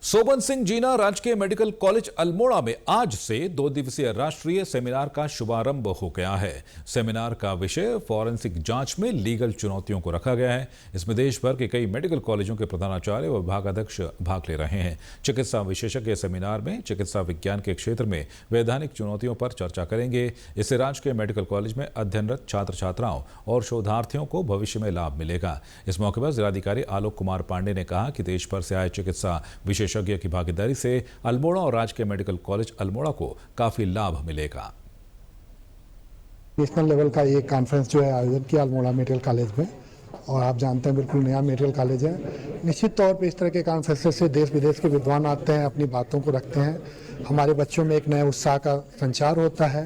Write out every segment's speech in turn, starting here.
सोबन सिंह जीना राजकीय medical college Almora में आज से 2 दिवसीय राष्ट्रीय सेमिनार का शुभारंभ हो गया है। सेमिनार का विषय फॉरेंसिक जांच में लीगल चुनौतियों को रखा गया है। इसमें देश भर के कई मेडिकल कॉलेजों के प्रधानाचार्य व विभागाध्यक्ष भाग ले रहे हैं। चिकित्सा विशेषज्ञ सेमिनार में चिकित्सा विज्ञान के क्षेत्र में वैधानिक चुनौतियों पर चर्चा करेंगे। इससे राजकीय मेडिकल कॉलेज में अध्ययनरत छात्र छात्राओं और शोधार्थियों को भविष्य में लाभ मिलेगा। इस मौके पर जिलाधिकारी आलोक कुमार पांडे ने कहा कि देश भर से आए चिकित्सा विशेषज्ञ की भागीदारी से अल्मोड़ा और राजकीय मेडिकल कॉलेज अल्मोड़ा को काफी लाभ मिलेगा। नेशनल लेवल का ये कॉन्फ्रेंस जो है आयोजन किया अल्मोड़ा मेडिकल कॉलेज में, और आप जानते हैं बिल्कुल नया मेडिकल कॉलेज है। निश्चित तौर पे इस तरह के कॉन्फ्रेंसेस से देश विदेश के विद्वान आते हैं, अपनी बातों को रखते हैं। हमारे बच्चों में एक नए उत्साह का संचार होता है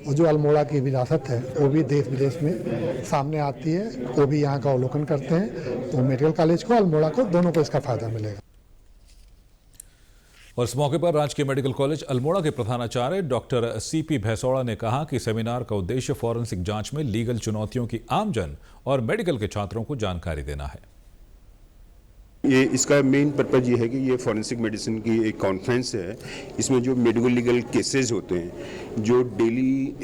और जो अल्मोड़ा की विरासत है वो भी देश विदेश में सामने आती है, वो भी यहाँ का अवलोकन करते हैं। तो मेडिकल कॉलेज को, अल्मोड़ा को, दोनों को इसका फायदा मिलेगा। और इस मौके पर राजकीय मेडिकल कॉलेज अल्मोड़ा के प्रधानाचार्य डॉक्टर सीपी भैसौड़ा ने कहा कि सेमिनार का उद्देश्य फॉरेंसिक जांच में लीगल चुनौतियों की आमजन और मेडिकल के छात्रों को जानकारी देना है। ये इसका मेन पर्पज ये है कि ये फॉरेंसिक मेडिसिन की एक कॉन्फ्रेंस है। इसमें जो मेडिकल लीगल केसेस होते हैं, जो डेली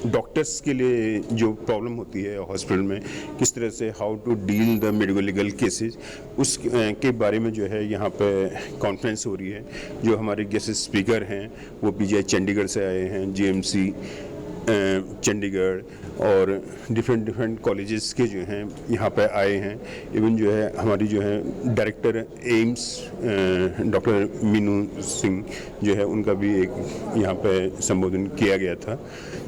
डॉक्टर्स के लिए जो प्रॉब्लम होती है हॉस्पिटल में, किस तरह से how to deal the medical legal cases, उस के बारे में जो है यहाँ पे कॉन्फ्रेंस हो रही है। जो हमारे गेस्ट स्पीकर हैं वो पीजीआई चंडीगढ़ से आए हैं, जीएमसी चंडीगढ़ और डिफरेंट कॉलेजेस के जो हैं यहाँ पे आए हैं। इवन जो है हमारी जो है director AIIMS doctor Meenu Singh जो है, उनका भी एक यहाँ पे संबोधन किया गया था।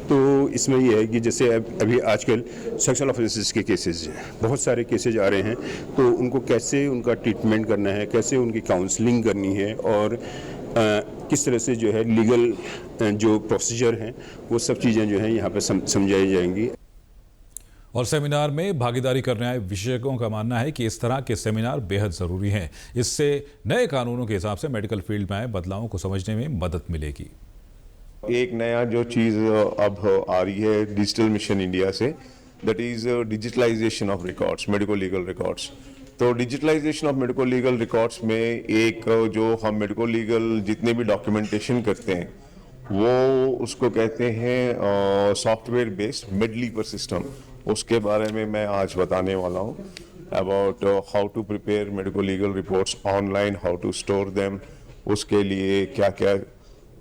तो इसमें यह है कि जैसे अभी आजकल सेक्सुअल ऑफेंसेस के केसेस बहुत सारे केसेज आ रहे हैं, तो उनको कैसे उनका ट्रीटमेंट करना है, कैसे उनकी काउंसलिंग करनी है और किस तरह से जो है लीगल जो प्रोसीजर हैं वो सब चीज़ें जो हैं यहाँ पे समझाई जाएंगी। और सेमिनार में भागीदारी करने आए विशेषज्ञों का मानना है कि इस तरह के सेमिनार बेहद ज़रूरी हैं। इससे नए कानूनों के हिसाब से मेडिकल फील्ड में आए बदलावों को समझने में मदद मिलेगी। एक नया जो चीज़ अब आ रही है डिजिटल मिशन इंडिया से, that is digitalization of records, medico legal records. तो digitalization of medico legal records में एक जो हम मेडिको लीगल जितने भी डॉक्यूमेंटेशन करते हैं वो उसको कहते हैं सॉफ्टवेयर बेस्ड मेडलीपर सिस्टम। उसके बारे में मैं आज बताने वाला हूँ about how to prepare medico legal reports online, how to store them, उसके लिए क्या क्या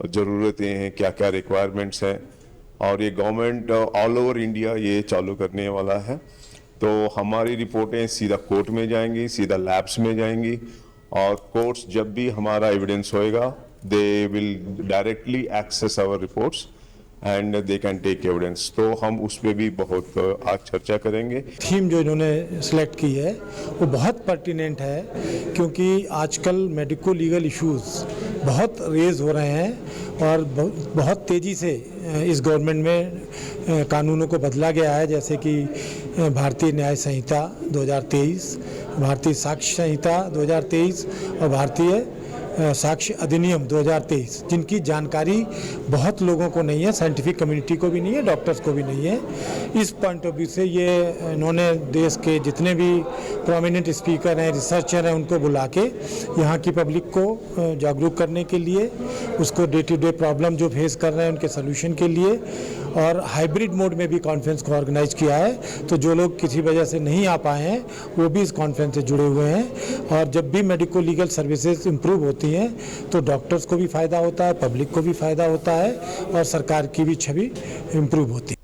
ज़रूरतें हैं, क्या क्या रिक्वायरमेंट्स हैं। और ये गवर्नमेंट ऑल ओवर इंडिया ये चालू करने वाला है। तो हमारी रिपोर्टें सीधा कोर्ट में जाएंगी, सीधा लैब्स में जाएंगी, और कोर्ट्स जब भी हमारा एविडेंस होएगा they will directly access our reports and they can take evidence. तो हम उस पर भी बहुत आज चर्चा करेंगे। थीम जो इन्होंने सेलेक्ट की है वो बहुत पर्टिनेंट है, क्योंकि आजकल मेडिको लीगल इश्यूज़ बहुत रेज हो रहे हैं और बहुत तेज़ी से इस गवर्नमेंट में कानूनों को बदला गया है। जैसे कि भारतीय न्याय संहिता 2023, भारतीय साक्ष्य संहिता 2023 और भारतीय साक्ष्य अधिनियम 2023, जिनकी जानकारी बहुत लोगों को नहीं है, साइंटिफिक कम्युनिटी को भी नहीं है, डॉक्टर्स को भी नहीं है। इस पॉइंट ऑफ व्यू से ये इन्होंने देश के जितने भी प्रोमिनेंट स्पीकर हैं, रिसर्चर हैं, उनको बुला के यहाँ की पब्लिक को जागरूक करने के लिए, उसको डे टू डे प्रॉब्लम जो फेस कर रहे हैं उनके सोल्यूशन के लिए, और हाइब्रिड मोड में भी कॉन्फ्रेंस को ऑर्गेनाइज किया है। तो जो लोग किसी वजह से नहीं आ पाए हैं वो भी इस कॉन्फ्रेंस से जुड़े हुए हैं। और जब भी मेडिको लीगल सर्विसेज इम्प्रूव होती हैं तो डॉक्टर्स को भी फ़ायदा होता है, पब्लिक को भी फ़ायदा होता है और सरकार की भी छवि इम्प्रूव होती है।